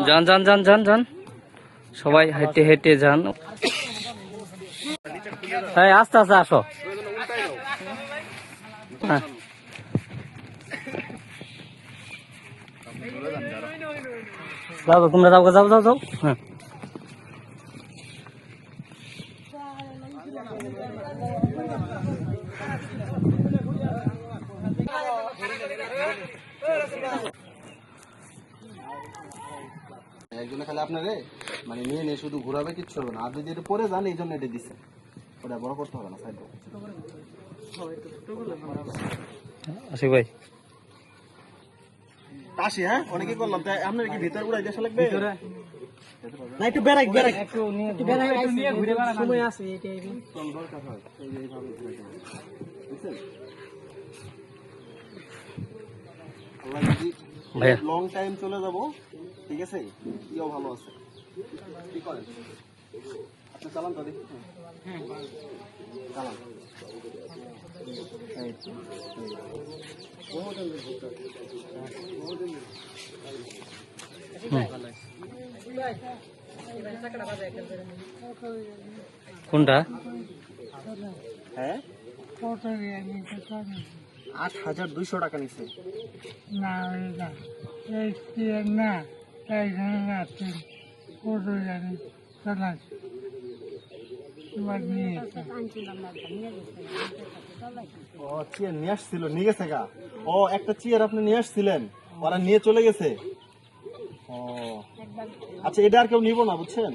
যান যান যান যান যান, সবাই হেঁটে হেঁটে যান। হ্যাঁ, আস্তে আস্তে আসো। হ্যাঁ, যাও যাও, তোমরা যাও যাও যাও যাও। হ্যাঁ, একজনে খালি আপনারে মানে নিয়ে নিয়ে শুধু ঘুরাবে, কিচ্ছু হবে না। আর যদি এটা পরে যান, এই জন্য এটা দিচ্ছে, ওটা বড় করতে হবে না। সাইড আশিক ভাই, আসি। হ্যাঁ, অনেকে করলাম তাই। আপনার কি ভিতরে উড়াই দেশা লাগবে না? একটু বেরাক বেরাক একটু নিয়ে ঘুরে বেড়ানোর সময় আছে। আল্লাহ যদি ভাইয়া লং টাইম চলে যাব, ঠিক আছে, ইও ভালো আছে। কি করেন আপনি? চালান তো দেখি। হ্যাঁ, চালান। কোনটা? হ্যাঁ, 8,200 টাকা নিচ্ছে। না না, এই কি না, এইখানে রাখছেন ফটো জানি চালান নিয়ে ও চেয়ার নিয়ে আসছিল, নিয়ে গেছে গা। ও একটা চেয়ার আপনি নিয়ে আসছিলেন, ওরা নিয়ে চলে গেছে। ও আচ্ছা, এটা আর কেউ নিব না, বুঝছেন?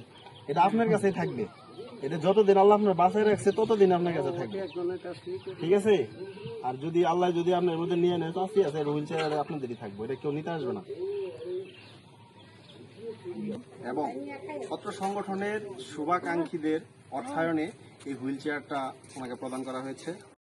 এটা আপনার কাছেই থাকবে। এটা যতদিন আল্লাহ আপনার বাসায় রাখছে ততদিন আপনার কাছে থাকবে, ঠিক আছে? আর যদি আল্লাহ যদি আপনার মধ্যে নিয়ে নেয়, তো আছে হুইল চেয়ার আপনাদেরই থাকবে, এটা কেউ নিতে আসবে না। এবং ছাত্র সংগঠনের শুভাকাঙ্ক্ষীদের অর্থায়নে এই হুইল চেয়ারটা ওনাকে প্রদান করা হয়েছে।